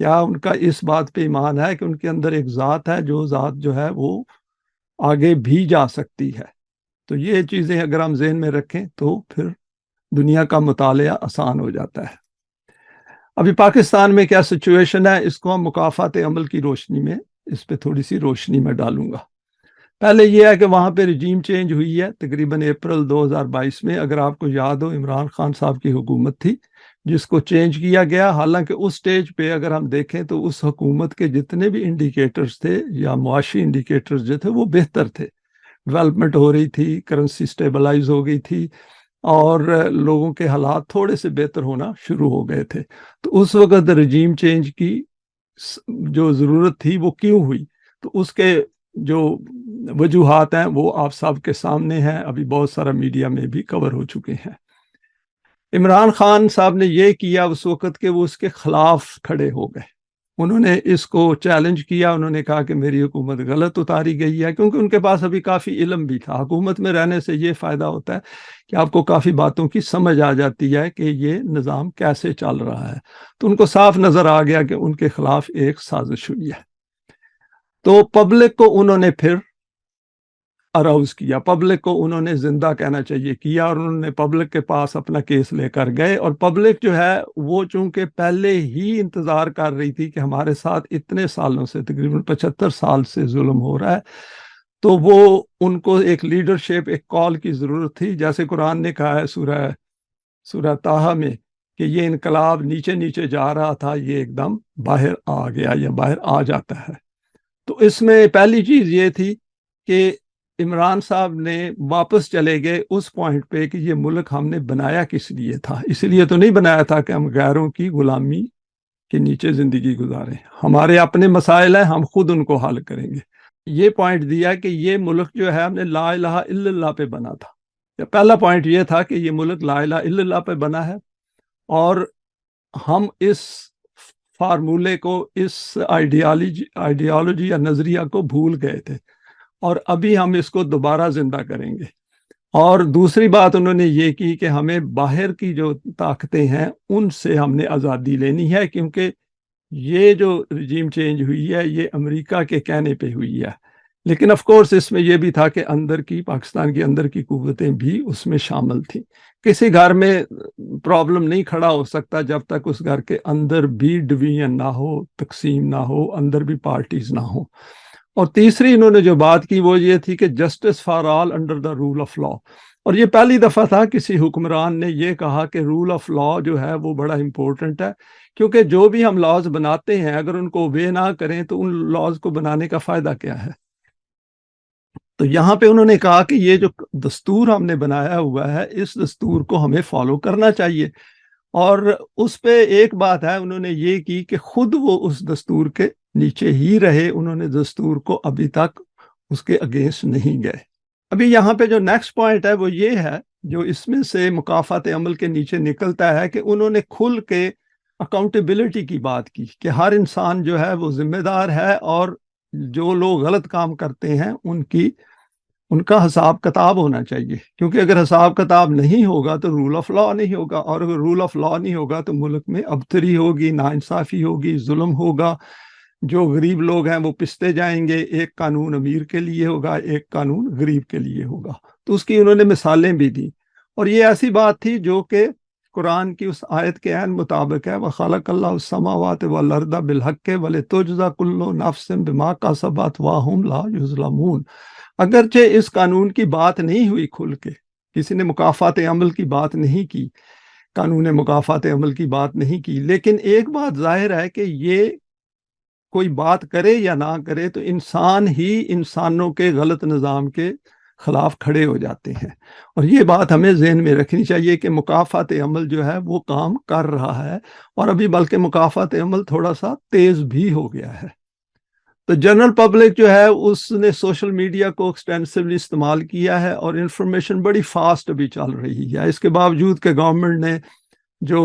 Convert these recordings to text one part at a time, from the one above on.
کیا ان کا اس بات پہ ایمان ہے کہ ان کے اندر ایک ذات ہے جو ذات جو ہے وہ آگے بھی جا سکتی ہے؟ تو یہ چیزیں اگر ہم ذہن میں رکھیں تو پھر دنیا کا مطالعہ آسان ہو جاتا ہے۔ ابھی پاکستان میں کیا سچویشن ہے، اس کو ہم مکافات عمل کی روشنی میں اس پہ تھوڑی سی روشنی میں ڈالوں گا۔ پہلے یہ ہے کہ وہاں پہ رجیم چینج ہوئی ہے تقریباً اپریل 2022 میں، اگر آپ کو یاد ہو عمران خان صاحب کی حکومت تھی جس کو چینج کیا گیا۔ حالانکہ اس سٹیج پہ اگر ہم دیکھیں تو اس حکومت کے جتنے بھی انڈیکیٹرز تھے یا معاشی انڈیکیٹرز جو تھے وہ بہتر تھے، ڈیولپمنٹ ہو رہی تھی، کرنسی سٹیبلائز ہو گئی تھی، اور لوگوں کے حالات تھوڑے سے بہتر ہونا شروع ہو گئے تھے۔ تو اس وقت رجیم چینج کی جو ضرورت تھی وہ کیوں ہوئی، تو اس کے جو وجوہات ہیں وہ آپ سب کے سامنے ہیں، ابھی بہت سارا میڈیا میں بھی کور ہو چکے ہیں۔ عمران خان صاحب نے یہ کیا اس وقت کہ وہ اس کے خلاف کھڑے ہو گئے، انہوں نے اس کو چیلنج کیا، انہوں نے کہا کہ میری حکومت غلط اتاری گئی ہے، کیونکہ ان کے پاس ابھی کافی علم بھی تھا۔ حکومت میں رہنے سے یہ فائدہ ہوتا ہے کہ آپ کو کافی باتوں کی سمجھ آ جاتی ہے کہ یہ نظام کیسے چل رہا ہے، تو ان کو صاف نظر آ گیا کہ ان کے خلاف ایک سازش ہوئی ہے۔ تو پبلک کو انہوں نے پھر اراؤز کیا، پبلک کو انہوں نے زندہ کہنا چاہیے کیا، اور انہوں نے پبلک کے پاس اپنا کیس لے کر گئے، اور پبلک جو ہے وہ چونکہ پہلے ہی انتظار کر رہی تھی کہ ہمارے ساتھ اتنے سالوں سے تقریباً 75 سال سے ظلم ہو رہا ہے، تو وہ ان کو ایک لیڈرشپ، ایک کال کی ضرورت تھی، جیسے قرآن نے کہا ہے سورہ طٰہٰ میں کہ یہ انقلاب نیچے نیچے جا رہا تھا، یہ ایک دم باہر آ گیا یا باہر آ جاتا ہے۔ تو اس میں پہلی چیز یہ تھی کہ عمران صاحب نے واپس چلے گئے اس پوائنٹ پہ کہ یہ ملک ہم نے بنایا کس لیے تھا، اس لیے تو نہیں بنایا تھا کہ ہم غیروں کی غلامی کے نیچے زندگی گزاریں، ہمارے اپنے مسائل ہیں، ہم خود ان کو حل کریں گے۔ یہ پوائنٹ دیا کہ یہ ملک جو ہے ہم نے لا الہ الا اللہ پہ بنا تھا، پہلا پوائنٹ یہ تھا کہ یہ ملک لا الہ الا اللہ پہ بنا ہے، اور ہم اس فارمولے کو، اس آئیڈیالوجی یا نظریہ کو بھول گئے تھے، اور ابھی ہم اس کو دوبارہ زندہ کریں گے۔ اور دوسری بات انہوں نے یہ کی کہ ہمیں باہر کی جو طاقتیں ہیں ان سے ہم نے آزادی لینی ہے، کیونکہ یہ جو رجیم چینج ہوئی ہے یہ امریکہ کے کہنے پہ ہوئی ہے، لیکن آف کورس اس میں یہ بھی تھا کہ اندر کی، پاکستان کی اندر کی قوتیں بھی اس میں شامل تھیں۔ کسی گھر میں پرابلم نہیں کھڑا ہو سکتا جب تک اس گھر کے اندر بھی ڈویژن نہ ہو، تقسیم نہ ہو، اندر بھی پارٹیز نہ ہو۔ اور تیسری انہوں نے جو بات کی وہ یہ تھی کہ justice for all under the rule of law, اور یہ پہلی دفعہ تھا کسی حکمران نے یہ کہا کہ رول آف لا جو ہے وہ بڑا امپورٹنٹ ہے، کیونکہ جو بھی ہم لاز بناتے ہیں اگر ان کو اوبے نہ کریں تو ان لاز کو بنانے کا فائدہ کیا ہے۔ تو یہاں پہ انہوں نے کہا کہ یہ جو دستور ہم نے بنایا ہوا ہے اس دستور کو ہمیں فالو کرنا چاہیے، اور اس پہ ایک بات ہے انہوں نے یہ کی کہ خود وہ اس دستور کے نیچے ہی رہے، انہوں نے دستور کو ابھی تک اس کے اگینسٹ نہیں گئے۔ ابھی یہاں پہ جو نیکسٹ پوائنٹ ہے وہ یہ ہے، جو اس میں سے مکافات عمل کے نیچے نکلتا ہے، کہ انہوں نے کھل کے اکاؤنٹیبلٹی کی بات کی کہ ہر انسان جو ہے وہ ذمہ دار ہے، اور جو لوگ غلط کام کرتے ہیں ان کا حساب کتاب ہونا چاہیے، کیونکہ اگر حساب کتاب نہیں ہوگا تو رول آف لا نہیں ہوگا، اور اگر رول آف لا نہیں ہوگا تو ملک میں ابتری ہوگی، ناانصافی ہوگی، ظلم ہوگا، جو غریب لوگ ہیں وہ پستے جائیں گے، ایک قانون امیر کے لیے ہوگا، ایک قانون غریب کے لیے ہوگا۔ تو اس کی انہوں نے مثالیں بھی دی، اور یہ ایسی بات تھی جو کہ قرآن کی اس آیت کے عین مطابق ہے، وَخَلَقَ اللَّهُ السَّمَاوَاتِ وَالْأَرْضَ بِالْحَقِّ وَلِتُجْزَىٰ كُلُّ نَفْسٍ بِمَا كَسَبَتْ وَهُمْ لَا يُظْلَمُونَ۔ اگرچہ اس قانون کی بات نہیں ہوئی کھل کے، کسی نے مکافات عمل کی بات نہیں کی، قانون مکافات عمل کی بات نہیں کی، لیکن ایک بات ظاہر ہے کہ یہ کوئی بات کرے یا نہ کرے تو انسان ہی انسانوں کے غلط نظام کے خلاف کھڑے ہو جاتے ہیں، اور یہ بات ہمیں ذہن میں رکھنی چاہیے کہ مکافات عمل جو ہے وہ کام کر رہا ہے، اور ابھی بلکہ مکافات عمل تھوڑا سا تیز بھی ہو گیا ہے۔ تو جنرل پبلک جو ہے اس نے سوشل میڈیا کو ایکسٹینسولی استعمال کیا ہے، اور انفارمیشن بڑی فاسٹ ابھی چل رہی ہے، اس کے باوجود کہ گورنمنٹ نے جو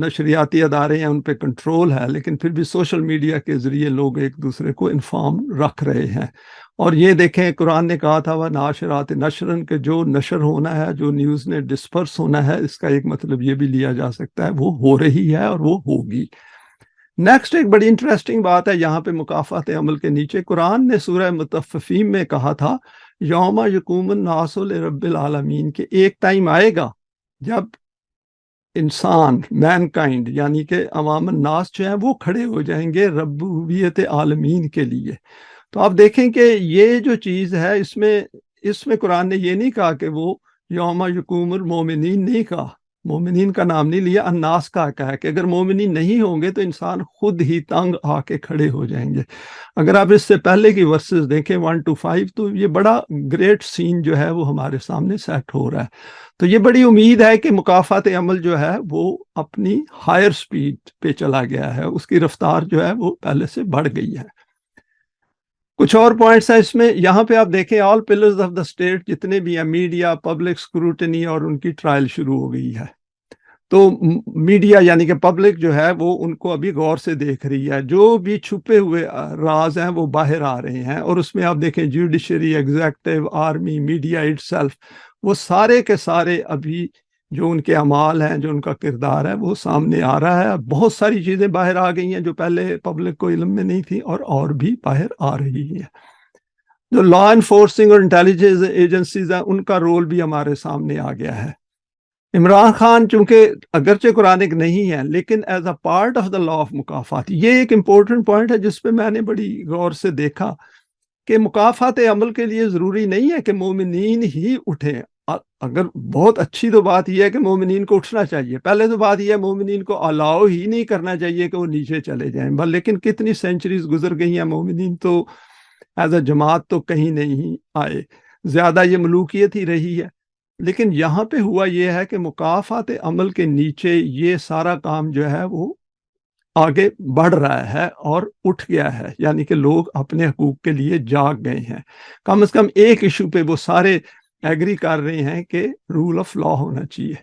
نشریاتی ادارے ہیں ان پہ کنٹرول ہے، لیکن پھر بھی سوشل میڈیا کے ذریعے لوگ ایک دوسرے کو انفارم رکھ رہے ہیں۔ اور یہ دیکھیں قرآن نے کہا تھا وہ ناشرات نشرن، کہ جو نشر ہونا ہے، جو نیوز نے ڈسپرس ہونا ہے، اس کا ایک مطلب یہ بھی لیا جا سکتا ہے وہ ہو رہی ہے اور وہ ہوگی۔ نیکسٹ ایک بڑی انٹرسٹنگ بات ہے یہاں پہ مکافات عمل کے نیچے قرآن نے سورہ مطففین میں کہا تھا یوم یقوم الناس لرب العالمین، کہ ایک ٹائم آئے گا جب انسان مین کائنڈ یعنی کہ عوام الناس جو ہیں وہ کھڑے ہو جائیں گے ربوبیت عالمین کے لیے۔ تو آپ دیکھیں کہ یہ جو چیز ہے اس میں قرآن نے یہ نہیں کہا کہ وہ یوم یقوم المومنین نہیں کہا، مومنین کا نام نہیں لیا، الناس کا کہا کہ اگر مومنین نہیں ہوں گے تو انسان خود ہی تنگ آ کے کھڑے ہو جائیں گے۔ اگر آپ اس سے پہلے کی ورسز دیکھیں 1 to 5 تو یہ بڑا گریٹ سین جو ہے وہ ہمارے سامنے سیٹ ہو رہا ہے۔ تو یہ بڑی امید ہے کہ مکافات عمل جو ہے وہ اپنی ہائر سپیڈ پہ چلا گیا ہے، اس کی رفتار جو ہے وہ پہلے سے بڑھ گئی ہے۔ کچھ اور پوائنٹس ہیں اس میں، یہاں پہ آپ دیکھیں آل پلرز آف دا اسٹیٹ جتنے بھی ہیں، میڈیا، پبلک اسکروٹنی اور ان کی ٹرائل شروع ہو گئی ہے۔ تو میڈیا یعنی کہ پبلک جو ہے وہ ان کو ابھی غور سے دیکھ رہی ہے، جو بھی چھپے ہوئے راز ہیں وہ باہر آ رہے ہیں، اور اس میں آپ دیکھیں judiciary, executive, army, media it self, وہ سارے کے سارے ابھی جو ان کے اعمال ہیں، جو ان کا کردار ہے وہ سامنے آ رہا ہے۔ بہت ساری چیزیں باہر آ گئی ہیں جو پہلے پبلک کو علم میں نہیں تھی، اور بھی باہر آ رہی ہیں۔ جو لا انفورسنگ اور انٹیلیجنس ایجنسیز ہیں ان کا رول بھی ہمارے سامنے آ گیا ہے۔ عمران خان چونکہ اگرچہ قرآن نہیں ہے لیکن as a part of the law of مکافات، یہ ایک امپورٹنٹ پوائنٹ ہے جس پہ میں نے بڑی غور سے دیکھا کہ مکافات عمل کے لیے ضروری نہیں ہے کہ مومنین ہی اٹھیں۔ اگر بہت اچھی تو بات یہ ہے کہ مومنین کو اٹھنا چاہیے، پہلے تو بات یہ ہے مومنین کو الاؤ ہی نہیں کرنا چاہیے کہ وہ نیچے چلے جائیں، لیکن کتنی سینچریز گزر گئی ہیں، مومنین تو ایز اے جماعت تو کہیں نہیں آئے، زیادہ یہ ملوکیت ہی رہی ہے۔ لیکن یہاں پہ ہوا یہ ہے کہ مکافات عمل کے نیچے یہ سارا کام جو ہے وہ آگے بڑھ رہا ہے اور اٹھ گیا ہے، یعنی کہ لوگ اپنے حقوق کے لیے جاگ گئے ہیں۔ کم از کم ایک ایشو پہ وہ سارے ایگری کر رہے ہیں کہ رول آف لا ہونا چاہیے۔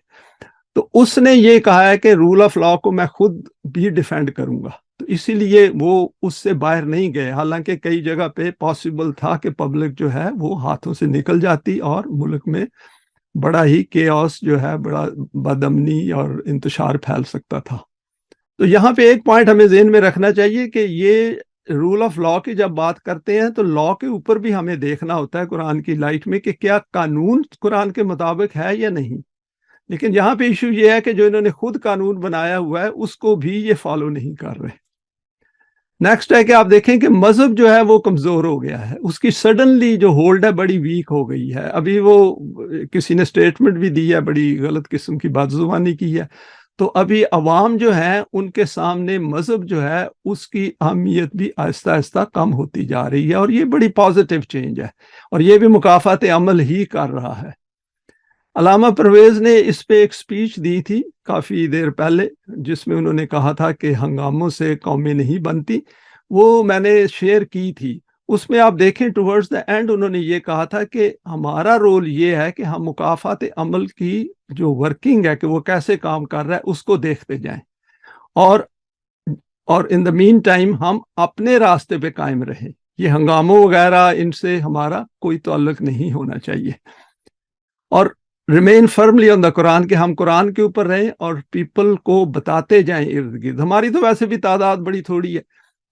تو اس نے یہ کہا ہے کہ رول آف لا کو میں خود بھی ڈیفینڈ کروں گا، تو اسی لیے وہ اس سے باہر نہیں گئے، حالانکہ کئی جگہ پہ پاسبل تھا کہ پبلک جو ہے وہ ہاتھوں سے نکل جاتی اور ملک میں بڑا ہی کیوس جو ہے، بڑا بدامنی اور انتشار پھیل سکتا تھا۔ تو یہاں پہ ایک پوائنٹ ہمیں ذہن میں رکھنا چاہیے کہ یہ رول آف لا کی جب بات کرتے ہیں تو لا کے اوپر بھی ہمیں دیکھنا ہوتا ہے قرآن کی لائٹ میں کہ کیا قانون قرآن کے مطابق ہے یا نہیں۔ لیکن یہاں پہ ایشو یہ ہے کہ جو انہوں نے خود قانون بنایا ہوا ہے اس کو بھی یہ فالو نہیں کر رہے۔ نیکسٹ ہے کہ آپ دیکھیں کہ مذہب جو ہے وہ کمزور ہو گیا ہے، اس کی سڈنلی جو ہولڈ ہے بڑی ویک ہو گئی ہے۔ ابھی وہ کسی نے سٹیٹمنٹ بھی دی ہے، بڑی غلط قسم کی بد زبانی کی ہے، تو ابھی عوام جو ہیں ان کے سامنے مذہب جو ہے اس کی اہمیت بھی آہستہ آہستہ کم ہوتی جا رہی ہے، اور یہ بڑی پازیٹیو چینج ہے، اور یہ بھی مکافات عمل ہی کر رہا ہے۔ علامہ پرویز نے اس پہ ایک سپیچ دی تھی کافی دیر پہلے، جس میں انہوں نے کہا تھا کہ ہنگاموں سے قومیں نہیں بنتی، وہ میں نے شیئر کی تھی۔ اس میں آپ دیکھیں ٹورڈز دا اینڈ انہوں نے یہ کہا تھا کہ ہمارا رول یہ ہے کہ ہم مکافات عمل کی جو ورکنگ ہے کہ وہ کیسے کام کر رہا ہے اس کو دیکھتے جائیں، اور ان دا مین ٹائم ہم اپنے راستے پہ قائم رہیں۔ یہ ہنگاموں وغیرہ ان سے ہمارا کوئی تعلق نہیں ہونا چاہیے، اور ریمین فرملی آن دا قرآن، کہ ہم قرآن کے اوپر رہیں اور پیپل کو بتاتے جائیں ارد گرد۔ ہماری تو ویسے بھی تعداد بڑی تھوڑی ہے،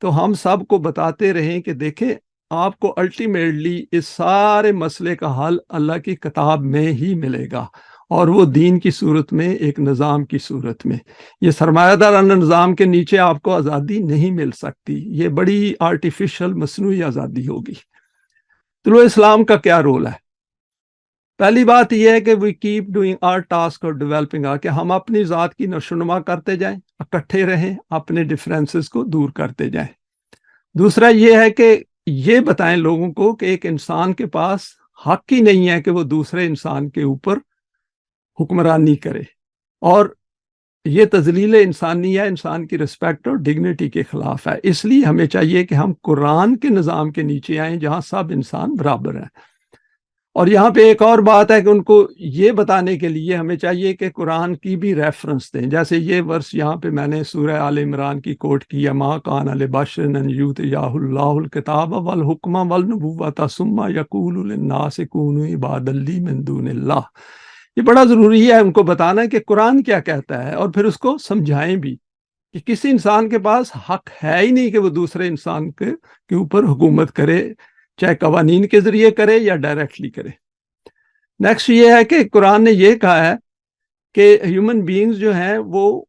تو ہم سب کو بتاتے رہیں کہ دیکھیں آپ کو الٹیمیٹلی اس سارے مسئلے کا حل اللہ کی کتاب میں ہی ملے گا، اور وہ دین کی صورت میں، ایک نظام کی صورت میں۔ یہ سرمایہ دارانہ نظام کے نیچے آپ کو آزادی نہیں مل سکتی، یہ بڑی آرٹیفیشل مصنوعی آزادی ہوگی۔ طلوع اسلام کا کیا رول ہے؟ پہلی بات یہ ہے کہ we keep doing our task اور ڈیولپنگ کہ ہم اپنی ذات کی نشوونما کرتے جائیں، اکٹھے رہیں، اپنے ڈفرینسز کو دور کرتے جائیں۔ دوسرا یہ ہے کہ یہ بتائیں لوگوں کو کہ ایک انسان کے پاس حق ہی نہیں ہے کہ وہ دوسرے انسان کے اوپر حکمرانی کرے، اور یہ تذلیل انسانی ہے، انسان کی رسپیکٹ اور ڈگنیٹی کے خلاف ہے۔ اس لیے ہمیں چاہیے کہ ہم قرآن کے نظام کے نیچے آئیں جہاں سب انسان برابر ہیں۔ اور یہاں پہ ایک اور بات ہے کہ ان کو یہ بتانے کے لیے ہمیں چاہیے کہ قرآن کی بھی ریفرنس دیں، جیسے یہ ورس یہاں پہ میں نے سورہ آل عمران کی کوٹ کی ہے، ما کان لبشر ان یؤتیہ اللہ الکتاب والحکم والنبوۃ ثم یقول للناس کونوا عبادا لی من دون اللہ۔ یہ بڑا ضروری ہے ان کو بتانا کہ قرآن کیا کہتا ہے، اور پھر اس کو سمجھائیں بھی کہ کسی انسان کے پاس حق ہے ہی نہیں کہ وہ دوسرے انسان کے اوپر حکومت کرے، چاہے قوانین کے ذریعے کرے یا ڈائریکٹلی کرے۔ نیکسٹ یہ ہے کہ قرآن نے یہ کہا ہے کہ ہیومن بینگز جو ہیں وہ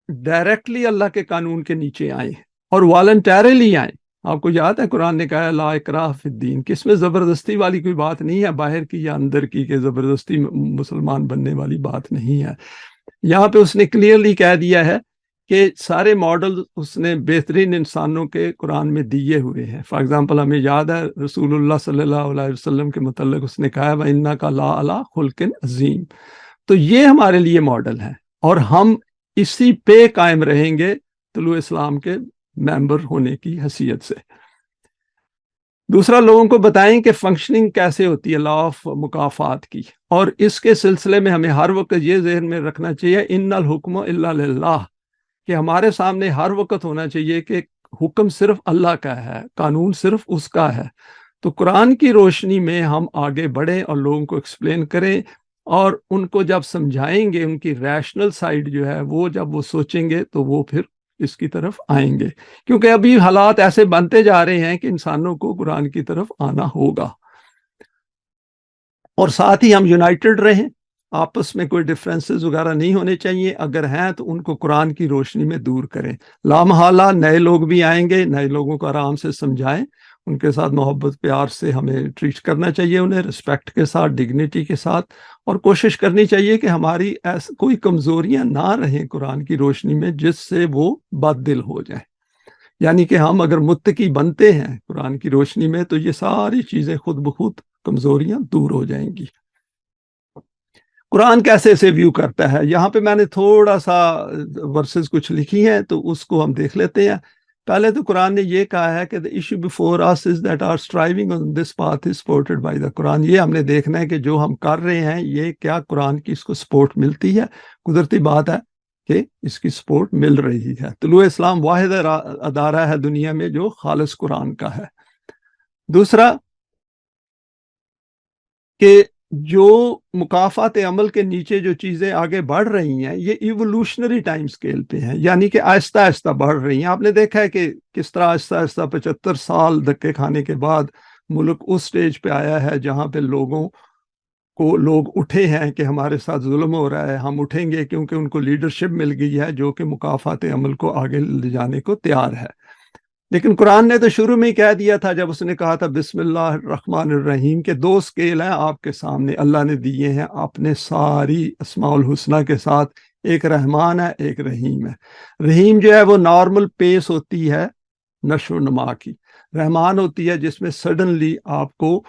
ڈائریکٹلی اللہ کے قانون کے نیچے آئیں اور والنٹیرلی آئیں۔ آپ کو یاد ہے قرآن نے کہا لا اکراہ فی الدین، کہ اس میں زبردستی والی کوئی بات نہیں ہے، باہر کی یا اندر کی، کہ زبردستی مسلمان بننے والی بات نہیں ہے۔ یہاں پہ اس نے کلیئرلی کہہ دیا ہے کہ سارے ماڈل اس نے بہترین انسانوں کے قرآن میں دیے ہوئے ہیں۔ فار ایگزامپل ہمیں یاد ہے رسول اللہ صلی اللہ علیہ وسلم کے متعلق اس نے کہا ہے وَإِنَّكَ لَعَلَىٰ خُلْقٍ عَظِيمٍ۔ تو یہ ہمارے لیے ماڈل ہے اور ہم اسی پہ قائم رہیں گے طلوع اسلام کے ممبر ہونے کی حیثیت سے۔ دوسرا، لوگوں کو بتائیں کہ فنکشننگ کیسے ہوتی ہے لا آف مکافات کی، اور اس کے سلسلے میں ہمیں ہر وقت یہ ذہن میں رکھنا چاہیے ان الحکم الا للہ، کہ ہمارے سامنے ہر وقت ہونا چاہیے کہ حکم صرف اللہ کا ہے، قانون صرف اس کا ہے۔ تو قرآن کی روشنی میں ہم آگے بڑھیں اور لوگوں کو ایکسپلین کریں، اور ان کو جب سمجھائیں گے، ان کی ریشنل سائیڈ جو ہے وہ جب وہ سوچیں گے تو وہ پھر اس کی طرف آئیں گے، کیونکہ ابھی حالات ایسے بنتے جا رہے ہیں کہ انسانوں کو قرآن کی طرف آنا ہوگا۔ اور ساتھ ہی ہم یونائٹڈ رہیں، آپس میں کوئی ڈفرینسز وغیرہ نہیں ہونے چاہیے، اگر ہیں تو ان کو قرآن کی روشنی میں دور کریں۔ لامحالہ نئے لوگ بھی آئیں گے، نئے لوگوں کو آرام سے سمجھائیں، ان کے ساتھ محبت پیار سے ہمیں ٹریٹ کرنا چاہیے، انہیں رسپیکٹ کے ساتھ، ڈگنیٹی کے ساتھ، اور کوشش کرنی چاہیے کہ ہماری کوئی کمزوریاں نہ رہیں قرآن کی روشنی میں جس سے وہ بد دل ہو جائیں۔ یعنی کہ ہم اگر متقی بنتے ہیں قرآن کی روشنی میں تو یہ ساری چیزیں خود بخود کمزوریاں دور ہو جائیں گی۔ قرآن کیسے اسے ویو کرتا ہے، یہاں پہ میں نے تھوڑا سا ورسز کچھ لکھی ہیں تو اس کو ہم دیکھ لیتے ہیں۔ پہلے تو قرآن نے یہ کہا ہے کہ the issue before us is that our striving on this path is supported by the قرآن۔ یہ ہم نے دیکھنا ہے کہ جو ہم کر رہے ہیں یہ کیا قرآن کی اس کو سپورٹ ملتی ہے۔ قدرتی بات ہے کہ اس کی سپورٹ مل رہی ہے۔ طلوع اسلام واحد ادارہ ہے دنیا میں جو خالص قرآن کا ہے۔ دوسرا کہ جو مکافات عمل کے نیچے جو چیزیں آگے بڑھ رہی ہیں یہ ایوولوشنری ٹائم سکیل پہ ہیں، یعنی کہ آہستہ آہستہ بڑھ رہی ہیں۔ آپ نے دیکھا ہے کہ کس طرح آہستہ آہستہ 75 سال دھکے کھانے کے بعد ملک اس سٹیج پہ آیا ہے جہاں پہ لوگوں کو لوگ اٹھے ہیں کہ ہمارے ساتھ ظلم ہو رہا ہے، ہم اٹھیں گے، کیونکہ ان کو لیڈرشپ مل گئی ہے جو کہ مکافات عمل کو آگے لے جانے کو تیار ہے۔ لیکن قرآن نے تو شروع میں ہی کہہ دیا تھا جب اس نے کہا تھا بسم اللہ الرحمن الرحیم کہ 2 سکیل ہیں آپ کے سامنے، اللہ نے دیے ہیں اپنے ساری اسماء الحسنہ کے ساتھ، ایک رحمان ہے ایک رحیم ہے۔ رحیم جو ہے وہ نارمل پیس ہوتی ہے نشو و نما کی، رحمان ہوتی ہے جس میں سڈنلی آپ کو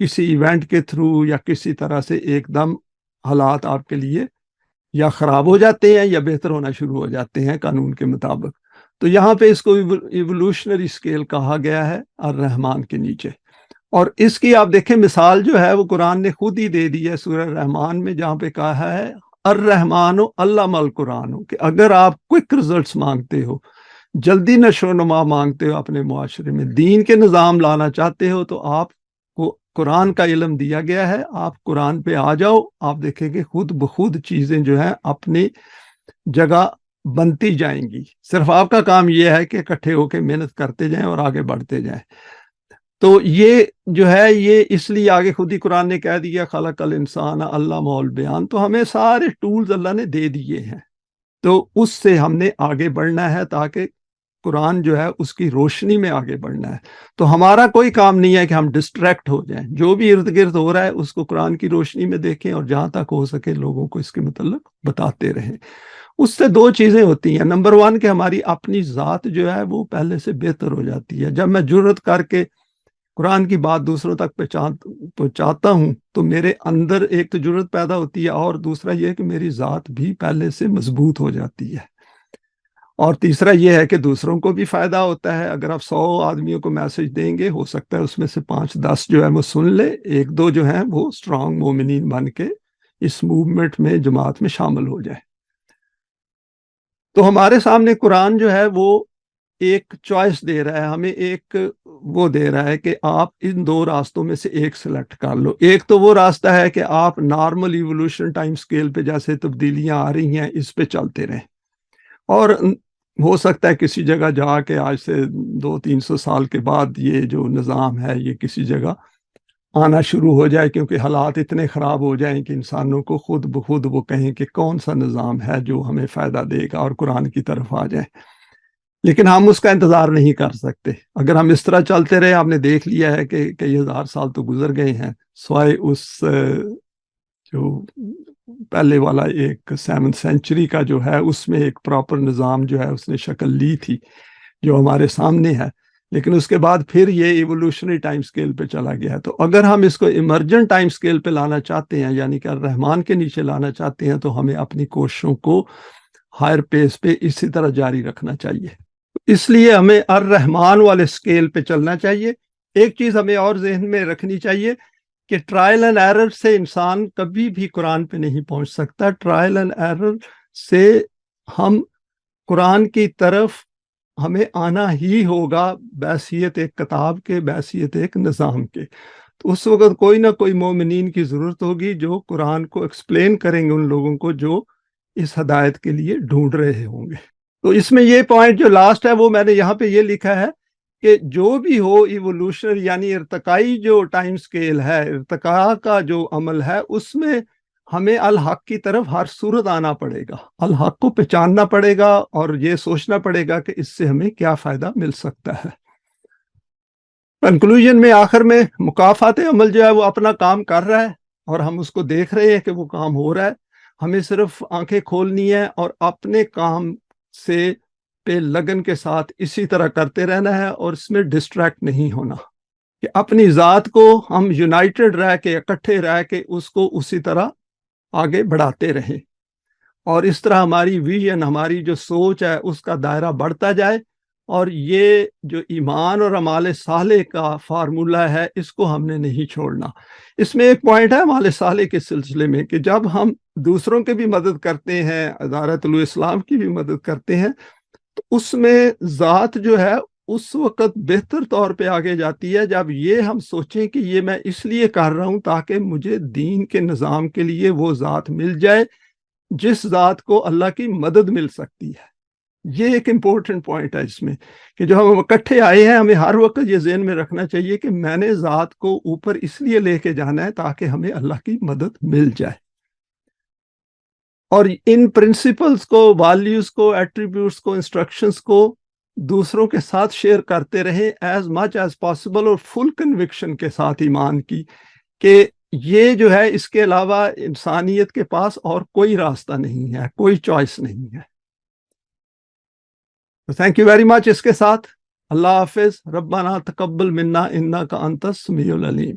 کسی ایونٹ کے تھرو یا کسی طرح سے ایک دم حالات آپ کے لیے یا خراب ہو جاتے ہیں یا بہتر ہونا شروع ہو جاتے ہیں قانون کے مطابق۔ تو یہاں پہ اس کو ایوولوشنری سکیل کہا گیا ہے الرحمن کے نیچے۔ اور اس کی آپ دیکھیں مثال جو ہے وہ قرآن نے خود ہی دے دی ہے سورہ رحمان میں، جہاں پہ کہا ہے الرحمن علم القرآن، کہ اگر آپ کوئک ریزلٹس مانگتے ہو، جلدی نشو و نما مانگتے ہو اپنے معاشرے میں، دین کے نظام لانا چاہتے ہو، تو آپ کو قرآن کا علم دیا گیا ہے، آپ قرآن پہ آ جاؤ، آپ دیکھیں گے خود بخود چیزیں جو ہیں اپنی جگہ بنتی جائیں گی۔ صرف آپ کا کام یہ ہے کہ اکٹھے ہو کے محنت کرتے جائیں اور آگے بڑھتے جائیں۔ تو یہ جو ہے یہ اس لیے آگے خود ہی قرآن نے کہہ دیا خلق الانسان علمہ البیان، تو ہمیں سارے ٹولز اللہ نے دے دیے ہیں، تو اس سے ہم نے آگے بڑھنا ہے تاکہ قرآن جو ہے اس کی روشنی میں آگے بڑھنا ہے۔ تو ہمارا کوئی کام نہیں ہے کہ ہم ڈسٹریکٹ ہو جائیں، جو بھی ارد گرد ہو رہا ہے اس کو قرآن کی روشنی میں دیکھیں اور جہاں تک ہو سکے لوگوں کو اس کے متعلق بتاتے رہیں۔ اس سے 2 چیزیں ہوتی ہیں، نمبر 1 کہ ہماری اپنی ذات جو ہے وہ پہلے سے بہتر ہو جاتی ہے۔ جب میں جرأت کر کے قرآن کی بات دوسروں تک پہنچاتا ہوں تو میرے اندر ایک تو جرأت پیدا ہوتی ہے، اور دوسرا یہ کہ میری ذات بھی پہلے سے مضبوط ہو جاتی ہے، اور تیسرا یہ ہے کہ دوسروں کو بھی فائدہ ہوتا ہے۔ اگر آپ 100 آدمیوں کو میسج دیں گے، ہو سکتا ہے اس میں سے 5-10 جو ہے وہ سن لے، 1-2 جو ہیں وہ اسٹرانگ مومنین بن کے اس موومنٹ میں جماعت میں شامل ہو جائے۔ تو ہمارے سامنے قرآن جو ہے وہ ایک چوائس دے رہا ہے ہمیں، ایک وہ دے رہا ہے کہ آپ ان 2 راستوں میں سے ایک سلیکٹ کر لو۔ ایک تو وہ راستہ ہے کہ آپ نارمل ایوولوشن ٹائم سکیل پہ جیسے تبدیلیاں آ رہی ہیں اس پہ چلتے رہیں، اور ہو سکتا ہے کسی جگہ جا کے آج سے 200-300 سال کے بعد یہ جو نظام ہے یہ کسی جگہ آنا شروع ہو جائے، کیونکہ حالات اتنے خراب ہو جائیں کہ انسانوں کو خود بخود وہ کہیں کہ کون سا نظام ہے جو ہمیں فائدہ دے گا، اور قرآن کی طرف آ جائیں۔ لیکن ہم اس کا انتظار نہیں کر سکتے۔ اگر ہم اس طرح چلتے رہے، آپ نے دیکھ لیا ہے کہ کئی ہزار سال تو گزر گئے ہیں، سوائے اس جو پہلے والا ایک 7th سینچری کا جو ہے، اس میں ایک پراپر نظام جو ہے اس نے شکل لی تھی جو ہمارے سامنے ہے، لیکن اس کے بعد پھر یہ ایوولوشنری ٹائم سکیل پہ چلا گیا ہے۔ تو اگر ہم اس کو ایمرجنٹ ٹائم سکیل پہ لانا چاہتے ہیں، یعنی کہ الرحمن کے نیچے لانا چاہتے ہیں، تو ہمیں اپنی کوششوں کو ہائر پیس پہ اسی طرح جاری رکھنا چاہیے۔ اس لیے ہمیں الرحمن والے سکیل پہ چلنا چاہیے۔ ایک چیز ہمیں اور ذہن میں رکھنی چاہیے کہ ٹرائل اینڈ ایرر سے انسان کبھی بھی قرآن پہ نہیں پہنچ سکتا۔ ٹرائل اینڈ ایرر سے ہم قرآن کی طرف ہمیں آنا ہی ہوگا، بحیثیت ایک کتاب کے، بحیثیت ایک نظام کے۔ تو اس وقت کوئی نہ کوئی مومنین کی ضرورت ہوگی جو قرآن کو ایکسپلین کریں گے ان لوگوں کو جو اس ہدایت کے لیے ڈھونڈ رہے ہوں گے۔ تو اس میں یہ پوائنٹ جو لاسٹ ہے وہ میں نے یہاں پہ یہ لکھا ہے کہ جو بھی ہو ایوولوشن یعنی ارتقائی جو ٹائم سکیل ہے، ارتقاء کا جو عمل ہے، اس میں ہمیں الحق کی طرف ہر صورت آنا پڑے گا، الحق کو پہچاننا پڑے گا، اور یہ سوچنا پڑے گا کہ اس سے ہمیں کیا فائدہ مل سکتا ہے۔ کنکلوژن میں، آخر میں، مکافات عمل جو ہے وہ اپنا کام کر رہا ہے، اور ہم اس کو دیکھ رہے ہیں کہ وہ کام ہو رہا ہے۔ ہمیں صرف آنکھیں کھولنی ہے اور اپنے کام سے پہ لگن کے ساتھ اسی طرح کرتے رہنا ہے، اور اس میں ڈسٹریکٹ نہیں ہونا، کہ اپنی ذات کو ہم یونائٹڈ رہ کے، اکٹھے رہ کے اس کو اسی طرح آگے بڑھاتے رہیں، اور اس طرح ہماری ویژن، ہماری جو سوچ ہے اس کا دائرہ بڑھتا جائے، اور یہ جو ایمان اور اعمال صالح کا فارمولہ ہے اس کو ہم نے نہیں چھوڑنا۔ اس میں ایک پوائنٹ ہے اعمال صالح کے سلسلے میں کہ جب ہم دوسروں کی بھی مدد کرتے ہیں، ادارت الاسلام کی بھی مدد کرتے ہیں، تو اس میں ذات جو ہے اس وقت بہتر طور پہ آگے جاتی ہے جب یہ ہم سوچیں کہ یہ میں اس لیے کر رہا ہوں تاکہ مجھے دین کے نظام کے لیے وہ ذات مل جائے جس ذات کو اللہ کی مدد مل سکتی ہے۔ یہ ایک امپورٹنٹ پوائنٹ ہے اس میں، کہ جو ہم اکٹھے آئے ہیں ہمیں ہر وقت یہ ذہن میں رکھنا چاہیے کہ میں نے ذات کو اوپر اس لیے لے کے جانا ہے تاکہ ہمیں اللہ کی مدد مل جائے، اور ان پرنسپلز کو، ویلیوز کو، ایٹریبیوٹس کو، انسٹرکشنز کو دوسروں کے ساتھ شیئر کرتے رہیں ایز مچ ایز پاسبل، اور فل کنوکشن کے ساتھ ایمان کی کہ یہ جو ہے اس کے علاوہ انسانیت کے پاس اور کوئی راستہ نہیں ہے، کوئی چوائس نہیں ہے۔ Thank you very much. اس کے ساتھ اللہ حافظ۔ ربنا تقبل منا انک انت السمیع العلیم۔